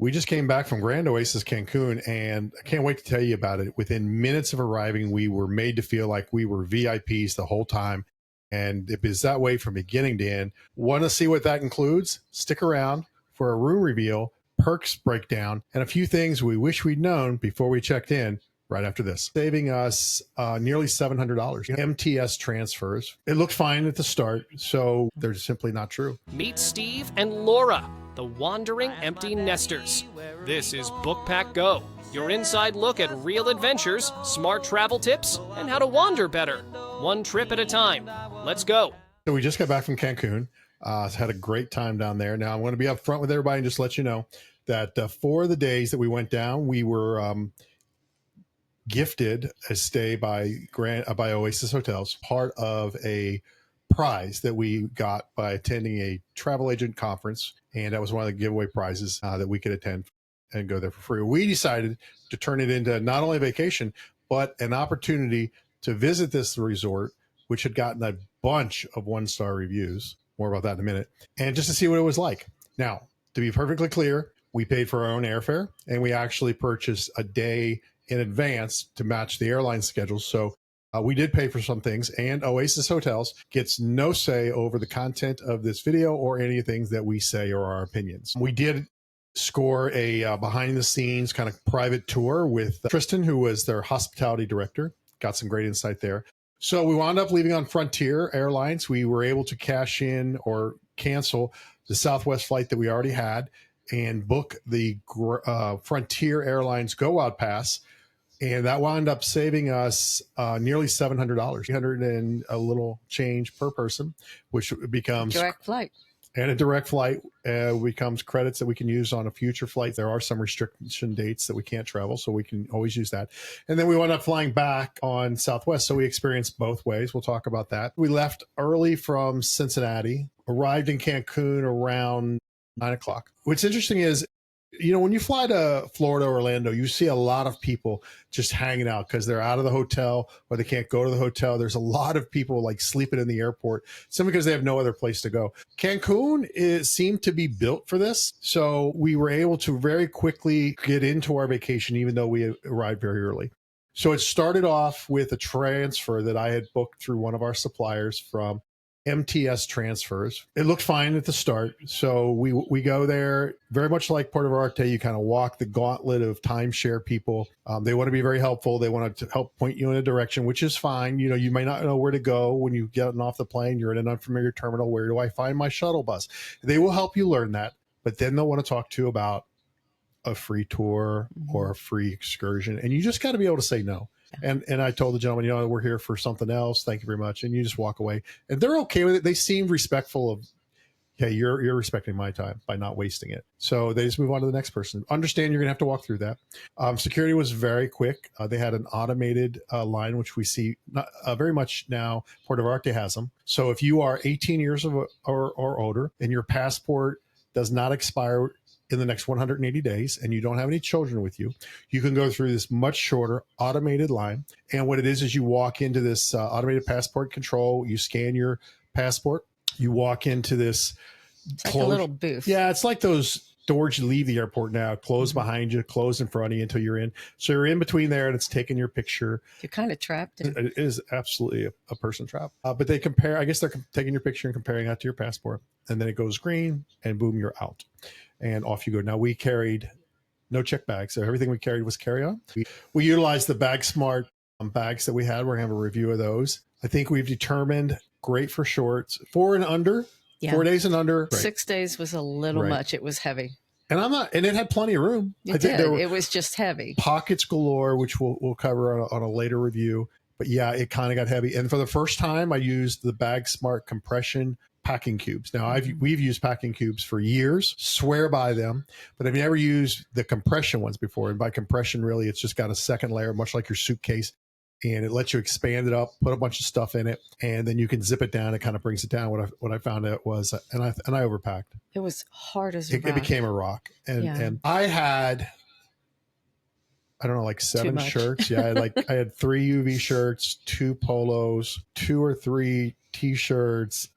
We just came back from Grand Oasis Cancun, and I can't wait to tell you about it. Within minutes of arriving, we were made to feel like we were VIPs the whole time. And it is that way from beginning to end. Want to see what that includes? Stick around for a room reveal, perks breakdown, and a few things we wish we'd known before we checked in right after this. Saving us nearly $700. MTS transfers. It looked fine at the start, so they're simply not true. Meet Steve and Laura, the wandering empty nesters. This is Bookpack Go, your inside look at real adventures, smart travel tips, and how to wander better. One trip at a time. Let's go. So we just got back from Cancun. Had a great time down there. Now I'm going to be up front with everybody and just let you know that for the days that we went down, we were gifted a stay by Oasis Hotels, part of a prize that we got by attending a travel agent conference, and that was one of the giveaway prizes that we could attend and go there for free. We decided to turn it into not only a vacation but an opportunity to visit this resort, which had gotten a bunch of one-star reviews. More about that in a minute, and just to see what it was like. Now, to be perfectly clear, we paid for our own airfare, and we actually purchased a day in advance to match the airline schedule. So we did pay for some things, and Oasis Hotels gets no say over the content of this video or anything that we say or our opinions. We did score a behind the scenes kind of private tour with Tristan, who was their hospitality director. Got some great insight there. So we wound up leaving on Frontier Airlines. We were able to cash in or cancel the Southwest flight that we already had and book the Frontier Airlines Go Out Pass. And that wound up saving us nearly $700, $300 and a little change per person, which becomes direct flight. And a direct flight becomes credits that we can use on a future flight. There are some restriction dates that we can't travel, so we can always use that. And then we wound up flying back on Southwest, so we experienced both ways. We'll talk about that. We left early from Cincinnati, arrived in Cancun around 9 o'clock. What's interesting is, you know, when you fly to Florida, Orlando, you see a lot of people just hanging out because they're out of the hotel or they can't go to the hotel. There's a lot of people like sleeping in the airport simply because they have no other place to go. Cancun seemed to be built for this. So we were able to very quickly get into our vacation, even though we arrived very early. So it started off with a transfer that I had booked through one of our suppliers from MTS transfers. It looked fine at the start. So we go there, very much like Puerto Vallarta. You kind of walk the gauntlet of timeshare people. They want to be very helpful. They want to help point you in a direction, which is fine. You know, you may not know where to go when you get off the plane. You're in an unfamiliar terminal. Where do I find my shuttle bus? They will help you learn that, but then they'll want to talk to you about a free tour or a free excursion. And you just got to be able to say no. And I told the gentleman, you know, we're here for something else. Thank you very much. And you just walk away. And they're okay with it. They seemed respectful of, hey, you're respecting my time by not wasting it. So they just move on to the next person. Understand you're going to have to walk through that. Security was very quick. They had an automated line, which we see very much now. Puerto Vallarta has them. So if you are 18 years or older and your passport does not expire in the next 180 days and you don't have any children with you, you can go through this much shorter automated line. And what it is you walk into this automated passport control, you scan your passport, you walk into this. It's like a little booth. Yeah, it's like those doors you leave the airport now, close behind you, close in front of you until you're in. So you're in between there and it's taking your picture. You're kind of trapped. It is absolutely a person trap. But they compare, I guess they're taking your picture and comparing that to your passport. And then it goes green and boom, you're out. And off you go. Now we carried no check bags. So everything we carried was carry-on. We utilized the BagSmart bags that we had. We're going to have a review of those. I think we've determined great for shorts, 4 and under, 4 days and under. 6 days was a little much. It was heavy. And and it had plenty of room. It was just heavy. Pockets galore, which we'll cover on a later review. But yeah, it kind of got heavy. And for the first time, I used the BagSmart compression packing cubes. Now we've used packing cubes for years, swear by them, but I've never used the compression ones before. And by compression, really, it's just got a second layer, much like your suitcase, and it lets you expand it up, put a bunch of stuff in it, and then you can zip it down. It kind of brings it down. What I found out was, and I overpacked. It was hard as a rock. It became a rock, and I had, I don't know, like 7 shirts. Yeah, I had 3 UV shirts, 2 polos, 2 or 3 t-shirts.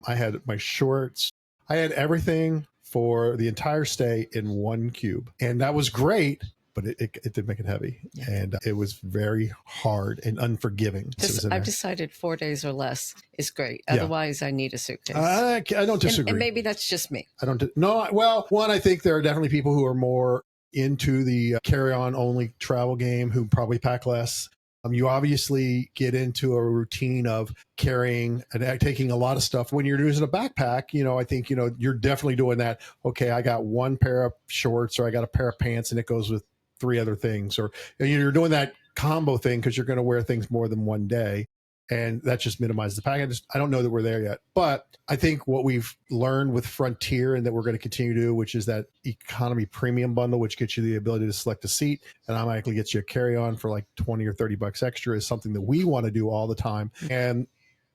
I had my shorts. I had everything for the entire stay in one cube. And that was great, but it did make it heavy. Yeah. And it was very hard and unforgiving. I've decided 4 days or less is great. Yeah. Otherwise, I need a suitcase. I don't disagree. And maybe that's just me. Well, one, I think there are definitely people who are more into the carry-on only travel game who probably pack less. You obviously get into a routine of carrying and taking a lot of stuff. When you're using a backpack, I think, you're definitely doing that. Okay, I got one pair of shorts or I got a pair of pants and it goes with 3 other things. Or you're doing that combo thing because you're going to wear things more than one day. And that just minimizes the pack. I don't know that we're there yet. But I think what we've learned with Frontier and that we're going to continue to do, which is that economy premium bundle, which gets you the ability to select a seat and automatically gets you a carry-on for like 20 or 30 bucks extra, is something that we want to do all the time. And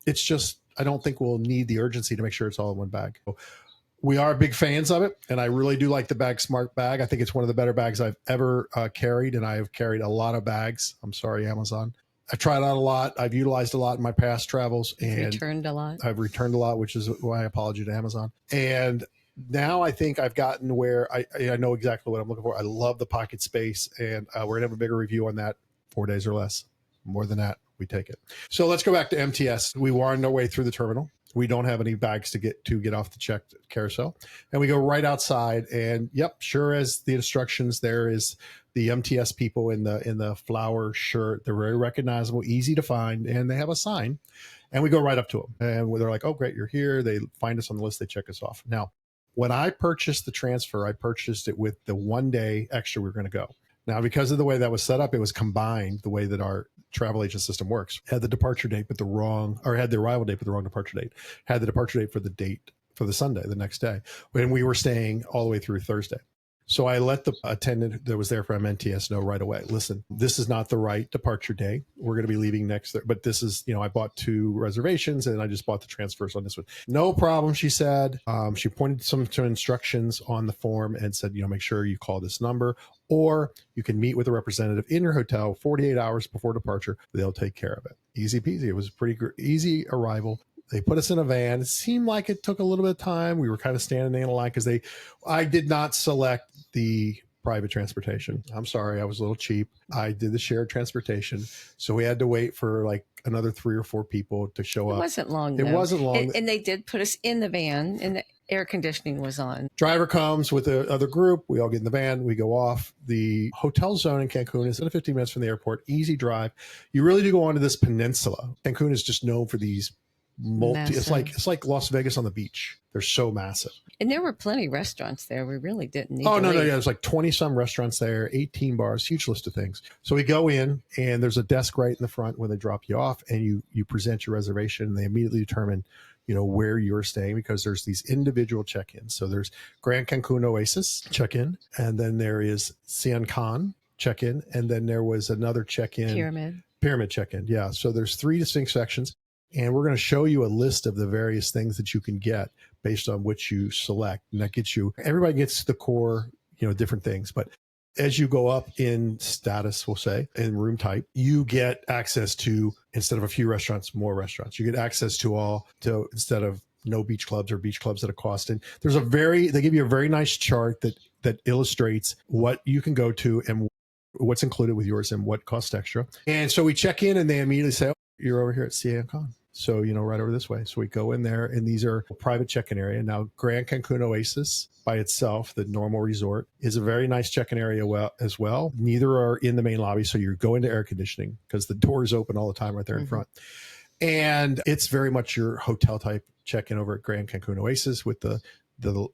it's just, I don't think we'll need the urgency to make sure it's all in one bag. We are big fans of it, and I really do like the Bag Smart bag. I think it's one of the better bags I've ever carried, and I have carried a lot of bags. I'm sorry, Amazon. I've tried out a lot. I've utilized a lot in my past travels, and returned a lot. I've returned a lot, which is why I apologize to Amazon. And now I think I've gotten where I know exactly what I'm looking for. I love the pocket space, and we're gonna have a bigger review on that. 4 days or less. More than that, we take it. So let's go back to MTS. We wind our way through the terminal. We don't have any bags to get off the checked carousel, and we go right outside. And yep, sure as the instructions, there is the MTS people in the flower shirt. They're very recognizable, easy to find, and they have a sign. And we go right up to them, and they're like, "Oh, great, you're here." They find us on the list. They check us off. Now, when I purchased the transfer, I purchased it with the 1 day extra we were going to go. Now, because of the way that was set up, it was combined the way that our travel agent system works. Had the departure date, but had the arrival date, but the wrong departure date. Had the departure date for the date for the Sunday, the next day, when we were staying all the way through Thursday. So I let the attendant that was there from MTS know right away, listen, this is not the right departure day. We're going to be leaving next, but this is, I bought 2 reservations and I just bought the transfers on this one. No problem, she said. She pointed to instructions on the form and said, make sure you call this number, or you can meet with a representative in your hotel 48 hours before departure. They'll take care of it. Easy peasy. It was a pretty easy arrival. They put us in a van. It seemed like it took a little bit of time. We were kind of standing in a line because I did not select the private transportation. I'm sorry, I was a little cheap. I did the shared transportation. So we had to wait for like another 3 or 4 people to show up. It wasn't long. It wasn't long. And they did put us in the van and the air conditioning was on. Driver comes with the other group. We all get in the van. We go off. The hotel zone in Cancun is 15 minutes from the airport. Easy drive. You really do go onto this peninsula. Cancun is just known for these it's like Las Vegas on the beach. They're so massive. And there were plenty of restaurants there. We really didn't need to leave. There's like 20 some restaurants there, 18 bars, huge list of things. So we go in and there's a desk right in the front when they drop you off, and you present your reservation, and they immediately determine where you're staying, because there's these individual check-ins. So there's Grand Cancun Oasis check-in, and then there is Sian Khan check-in, and then there was another check-in. Pyramid check-in. Yeah. So there's 3 distinct sections. And we're going to show you a list of the various things that you can get based on which you select. And that gets you, everybody gets the core, different things. But as you go up in status, we'll say, in room type, you get access to, instead of a few restaurants, more restaurants. You get access to instead of no beach clubs or beach clubs at a cost. And they give you a very nice chart that illustrates what you can go to and what's included with yours and what costs extra. And so we check in and they immediately say, you're over here at Sian Khan. So, right over this way. So we go in there, and these are a private check-in area. Now, Grand Cancun Oasis by itself, the normal resort, is a very nice check-in area as well. Neither are in the main lobby. So you go into air conditioning because the door is open all the time right there in front. And it's very much your hotel type check-in over at Grand Cancun Oasis with the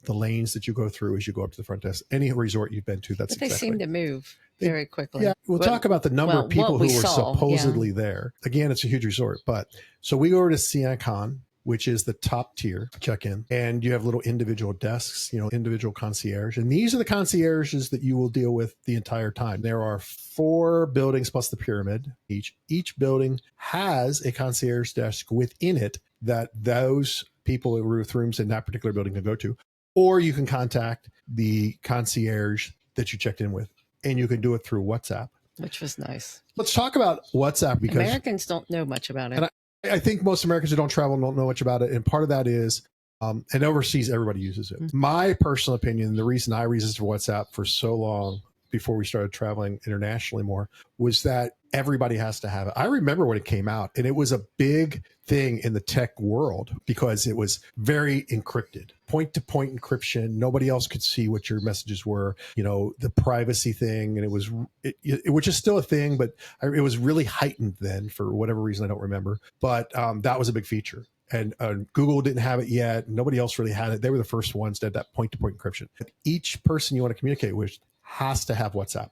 lanes that you go through as you go up to the front desk. Any resort you've been to, that's exactly. But they seem to move very quickly. Yeah, we'll talk about the number of people who were supposedly there. Again, it's a huge resort. But so we go over to Sian Khan, which is the top tier check-in, and you have little individual desks, individual concierge. And these are the concierges that you will deal with the entire time. There are 4 buildings plus the pyramid. Each building has a concierge desk within it that those people with rooms in that particular building can go to, or you can contact the concierge that you checked in with, and you can do it through WhatsApp, which was nice. Let's talk about WhatsApp, because Americans don't know much about it. And I think most Americans who don't travel don't know much about it. And part of that is And overseas, everybody uses it. My personal opinion, the reason I resisted WhatsApp for so long before we started traveling internationally more was that everybody has to have it. I remember when it came out, and it was a big thing in the tech world because it was very encrypted, point-to-point encryption. Nobody else could see what your messages were, the privacy thing. And which is still a thing, but it was really heightened then for whatever reason, I don't remember. But that was a big feature. And Google didn't have it yet. Nobody else really had it. They were the first ones that had that point-to-point encryption. Each person you want to communicate with has to have WhatsApp.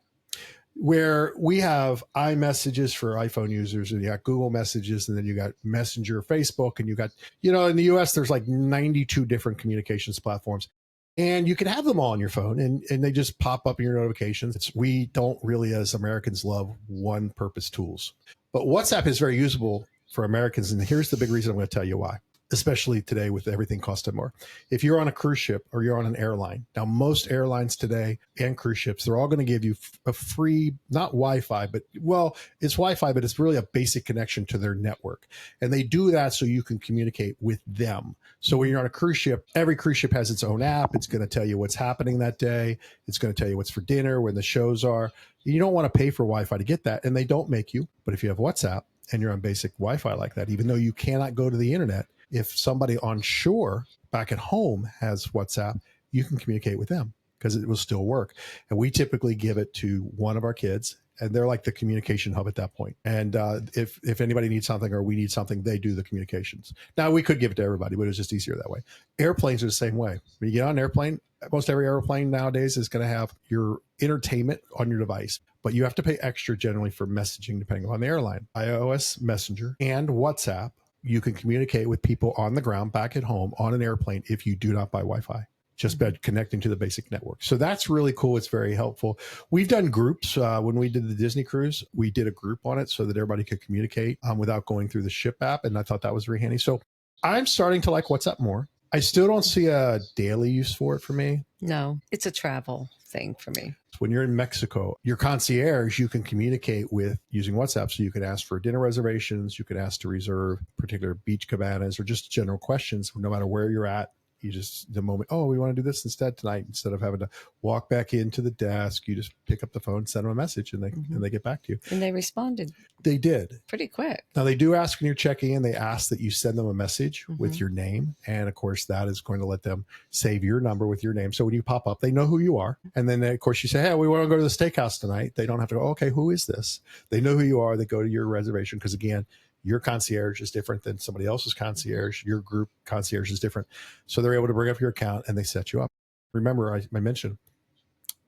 Where we have iMessages for iPhone users, and you got Google Messages, and then you got Messenger, Facebook, and you got, in the US, there's like 92 different communications platforms. And you can have them all on your phone, and they just pop up in your notifications. We don't really, as Americans, love one-purpose tools. But WhatsApp is very usable for Americans, and here's the big reason I'm going to tell you why, especially today with everything costing more. If you're on a cruise ship or you're on an airline, now most airlines today and cruise ships, they're all going to give you a free, not Wi-Fi, but it's Wi-Fi, but it's really a basic connection to their network. And they do that so you can communicate with them. So when you're on a cruise ship, every cruise ship has its own app. It's going to tell you what's happening that day. It's going to tell you what's for dinner, when the shows are. You don't want to pay for Wi-Fi to get that, and they don't make you. But if you have WhatsApp and you're on basic Wi-Fi like that, even though you cannot go to the internet, if somebody on shore back at home has WhatsApp, you can communicate with them because it will still work. And we typically give it to one of our kids, and they're like the communication hub at that point. And if anybody needs something or we need something, they do the communications. Now, we could give it to everybody, but it's just easier that way. Airplanes are the same way. When you get on an airplane, most every airplane nowadays is going to have your entertainment on your device, but you have to pay extra generally for messaging depending on the airline. iOS Messenger and WhatsApp, you can communicate with people on the ground back at home on an airplane if you do not buy Wi-Fi, just by connecting to the basic network. So that's really cool. It's very helpful. We've done groups. When we did the Disney cruise, we did a group on it so that everybody could communicate without going through the ship app. And I thought that was very handy. So I'm starting to like WhatsApp more. I still don't see a daily use for it for me. No, it's a travel thing for me. When you're in Mexico, your concierge, you can communicate with using WhatsApp. So you can ask for dinner reservations. You can ask to reserve particular beach cabanas or just general questions, no matter where you're at. You just, the moment, we want to do this instead tonight, instead of having to walk back into the desk, you just pick up the phone, send them a message, and they get back to you. And they responded. They did. Pretty quick. Now, they do ask when you're checking in, they ask that you send them a message with your name. And of course, that is going to let them save your number with your name. So when you pop up, they know who you are. And then, of course, you say, hey, we want to go to the steakhouse tonight. They don't have to go, okay, who is this? They know who you are. They go to your reservation because, again, your concierge is different than somebody else's concierge. Your group concierge is different. So they're able to bring up your account and they set you up. Remember, I mentioned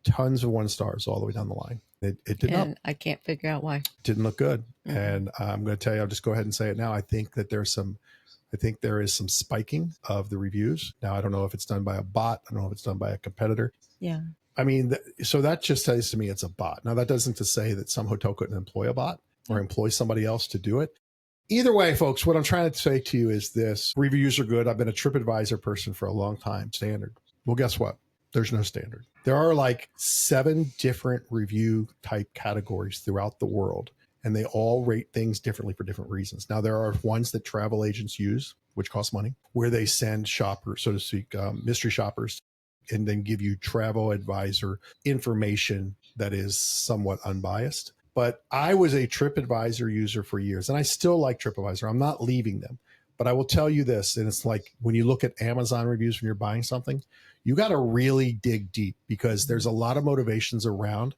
tons of 1 stars all the way down the line. It did not. I can't figure out why. Didn't look good. And I'm going to tell you, I'll just go ahead and say it now. I think there is some spiking of the reviews. Now, I don't know if it's done by a bot. I don't know if it's done by a competitor. Yeah. I mean, so that just says to me it's a bot. Now, that doesn't to say that some hotel couldn't employ a bot or employ somebody else to do it. Either way, folks, what I'm trying to say to you is this. Reviews are good. I've been a TripAdvisor person for a long time. Standard. Well, guess what? There's no standard. There are like 7 different review type categories throughout the world, and they all rate things differently for different reasons. Now, there are ones that travel agents use, which cost money, where they send shoppers, so to speak, mystery shoppers, and then give you travel advisor information that is somewhat unbiased. But I was a TripAdvisor user for years, and I still like TripAdvisor. I'm not leaving them. But I will tell you this, and it's like when you look at Amazon reviews when you're buying something, you got to really dig deep because there's a lot of motivations around.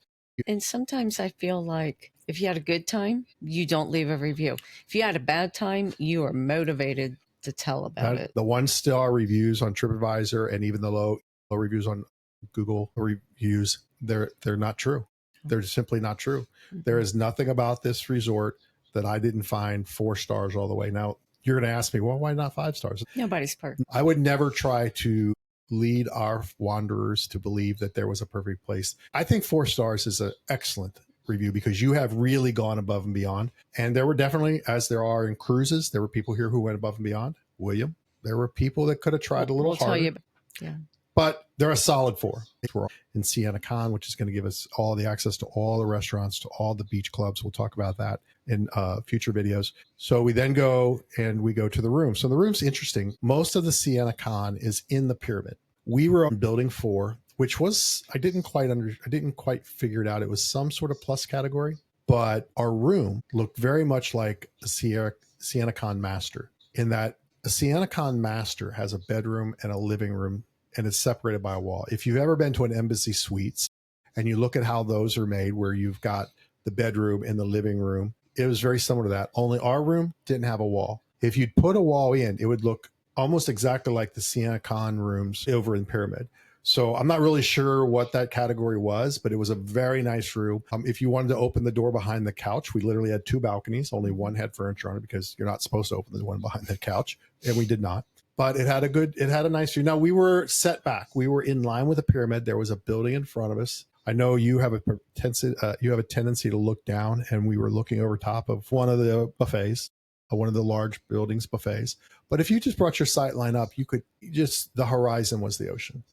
And sometimes I feel like if you had a good time, you don't leave a review. If you had a bad time, you are motivated to tell about it. The 1-star reviews on TripAdvisor and even the low reviews on Google reviews, they're not true. They're simply not true. There is nothing about this resort that I didn't find 4 stars all the way. Now, you're going to ask me, well, why not 5 stars? Nobody's perfect. I would never try to lead our wanderers to believe that there was a perfect place. I think 4 stars is an excellent review because you have really gone above and beyond. And there were definitely, as there are in cruises, there were people here who went above and beyond. William, there were people that could have tried a little harder. Yeah. but they're a solid 4. We're in Sienna Con, which is going to give us all the access to all the restaurants, to all the beach clubs. We'll talk about that in future videos. So we then go to the room. So the room's interesting. Most of the Sienna Con is in the pyramid. We were on building 4, which was, I didn't quite figure it out. It was some sort of plus category, but our room looked very much like a Sienna Con Master, in that a Sienna Con Master has a bedroom and a living room, and it's separated by a wall. If you've ever been to an Embassy Suites and you look at how those are made, where you've got the bedroom and the living room, it was very similar to that. Only our room didn't have a wall. If you'd put a wall in, it would look almost exactly like the Sienna Con rooms over in Pyramid. So I'm not really sure what that category was, but it was a very nice room. If you wanted to open the door behind the couch, we literally had 2 balconies. Only one had furniture on it because you're not supposed to open the one behind the couch, and we did not. But it had a nice view. Now, we were set back. We were in line with the pyramid. There was a building in front of us. I know you have a tendency to look down, and we were looking over top of one of the buffets, one of the large buildings buffets. But if you just brought your sight line up, the horizon was the ocean.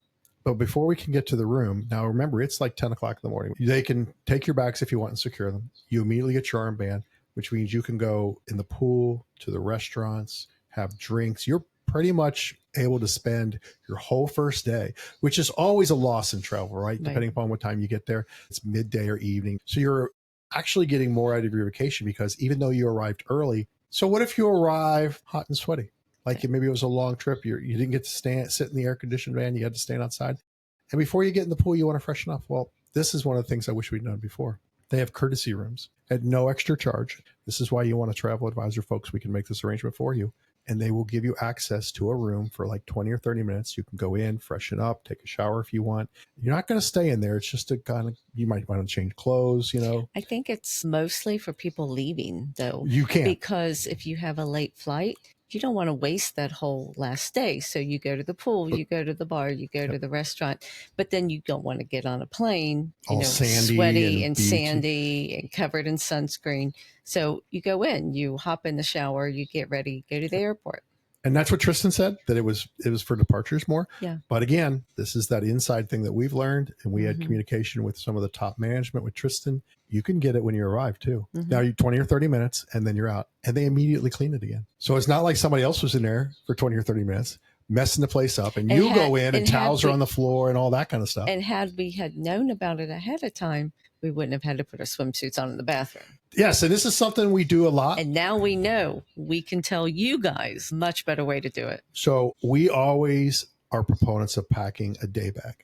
But before we can get to the room, now remember, it's like 10 o'clock in the morning. They can take your bags if you want and secure them. You immediately get your armband, which means you can go in the pool, to the restaurants, have drinks. You're pretty much able to spend your whole first day, which is always a loss in travel, right? Depending upon what time you get there, it's midday or evening. So you're actually getting more out of your vacation, because even though you arrived early, so what if you arrive hot and sweaty? Like maybe it was a long trip. You didn't get to sit in the air-conditioned van. You had to stand outside. And before you get in the pool, you want to freshen up. Well, this is one of the things I wish we'd known before. They have courtesy rooms at no extra charge. This is why you want a travel advisor, folks. We can make this arrangement for you. And they will give you access to a room for like 20 or 30 minutes. You can go in, freshen up, take a shower if you want. You're not going to stay in there. It's just you might want to change clothes, I think it's mostly for people leaving, though. You can. Because if you have a late flight, you don't want to waste that whole last day. So you go to the pool, you go to the bar, you go to the restaurant, but then you don't want to get on a plane, all sandy sweaty and sandy and covered in sunscreen. So you go in, you hop in the shower, you get ready, go to the airport. And that's what Tristan said, that it was for departures more. Yeah. But again, this is that inside thing that we've learned, and we had communication with some of the top management with Tristan. You can get it when you arrive too. Now you 20 or 30 minutes and then you're out, and they immediately clean it again. So it's not like somebody else was in there for 20 or 30 minutes messing the place up, and you go in and towels are on the floor and all that kind of stuff. And had we had known about it ahead of time, we wouldn't have had to put our swimsuits on in the bathroom. Yes, and this is something we do a lot. And now we know. We can tell you guys much better way to do it. So we always are proponents of packing a day bag.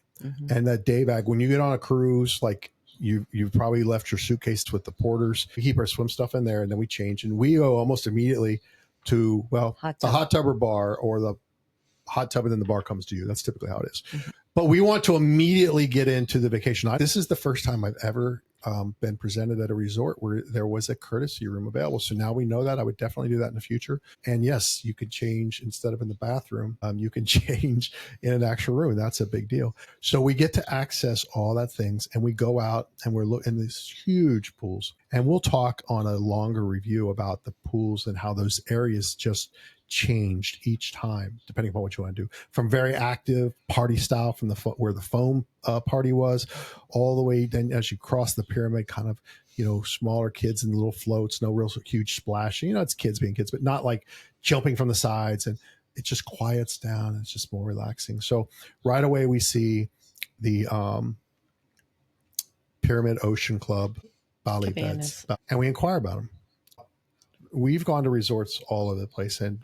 And that day bag, when you get on a cruise, like you've probably left your suitcase with the porters. We keep our swim stuff in there, and then we change. And we go almost immediately to, the hot tub or bar, or the hot tub and then the bar comes to you. That's typically how it is. But we want to immediately get into the vacation. This is the first time I've ever been presented at a resort where there was a courtesy room available. So now we know that. I would definitely do that in the future. And yes, you could change instead of in the bathroom. You can change in an actual room. That's a big deal. So we get to access all that things, and we go out and we're looking in these huge pools. And we'll talk on a longer review about the pools and how those areas just changed each time, depending upon what you want to do, from very active party style from where the foam party was, all the way then as you cross the pyramid, kind of, smaller kids in little floats, no real huge splash. It's kids being kids, but not like jumping from the sides, and it just quiets down. It's just more relaxing. So right away we see the Pyramid Ocean Club Bali beds, and we inquire about them. We've gone to resorts all over the place, and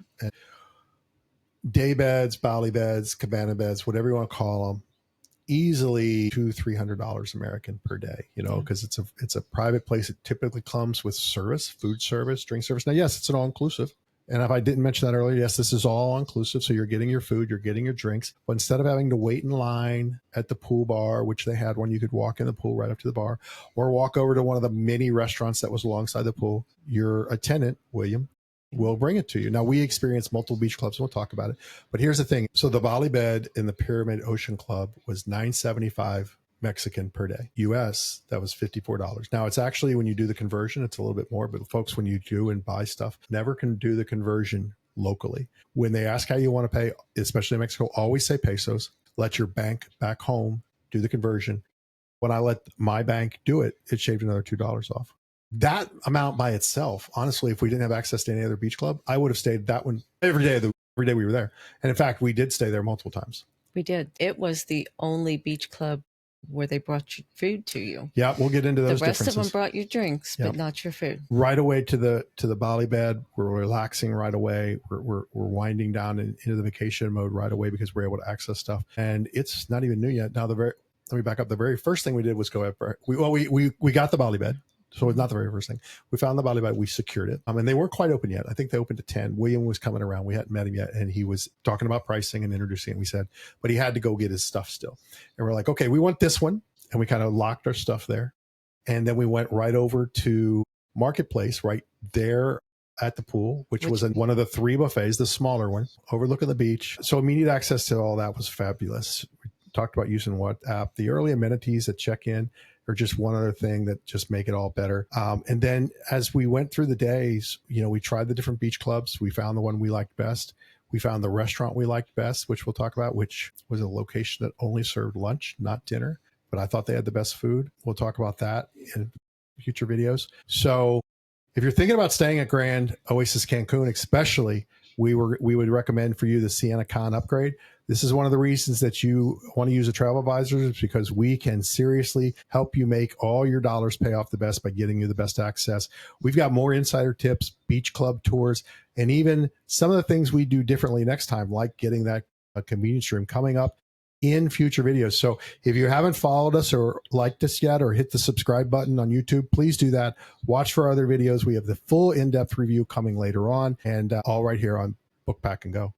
day beds, Bali beds, cabana beds, whatever you want to call them, easily $200-300 American per day, because it's a private place. It typically comes with service, food service, drink service. Now, yes, it's an all-inclusive. And if I didn't mention that earlier, yes, this is all inclusive. So you're getting your food, you're getting your drinks. But instead of having to wait in line at the pool bar, which they had one, you could walk in the pool right up to the bar, or walk over to one of the mini restaurants that was alongside the pool, your attendant, William, will bring it to you. Now, we experienced multiple beach clubs, and we'll talk about it. But here's the thing. So the Bali bed in the Pyramid Ocean Club was $975 Mexican per day. US, that was $54. Now, it's actually, when you do the conversion, it's a little bit more, but folks, when you do and buy stuff, never can do the conversion locally. When they ask how you want to pay, especially in Mexico, always say pesos. let your bank back home do the conversion. When I let my bank do it, it shaved another $2 off. That amount by itself, honestly, if we didn't have access to any other beach club, I would have stayed that one every day we were there. And in fact, we did stay there multiple times. We did. It was the only beach club where they brought you food to you. Yeah, we'll get into those The rest differences. of them brought you drinks, but Yep. not your food. Right away to the Bali bed. We're relaxing right away. We're winding down into the vacation mode right away because we're able to access stuff. And it's not even new yet. Now, let me back up. The very first thing we did was go up. We got the Bali bed. So it's not the very first thing. We found the Bali bed. We secured it. And they weren't quite open yet. I think they opened at 10. William was coming around. We hadn't met him yet. And he was talking about pricing and introducing it. We said, but he had to go get his stuff still. And we're like, okay, we want this one. And we kind of locked our stuff there. And then we went right over to Marketplace right there at the pool, which was one of the 3 buffets, the smaller one, overlooking the beach. So immediate access to all that was fabulous. We talked about using WhatsApp. The early amenities at check-in are just one other thing that just make it all better. And then as we went through the days, we tried the different beach clubs. We found the one we liked best. We found the restaurant we liked best, which we'll talk about, which was a location that only served lunch, not dinner. But I thought they had the best food. We'll talk about that in future videos. So if you're thinking about staying at Grand Oasis Cancun, especially, we would recommend for you the Sienna Con upgrade. This is one of the reasons that you want to use a travel advisor, is because we can seriously help you make all your dollars pay off the best by getting you the best access. We've got more insider tips, beach club tours, and even some of the things we do differently next time, like getting that convenience room coming up in future videos. So if you haven't followed us or liked us yet, or hit the subscribe button on YouTube, please do that. Watch for other videos. We have the full in-depth review coming later on, and all right here on Book Pack and Go.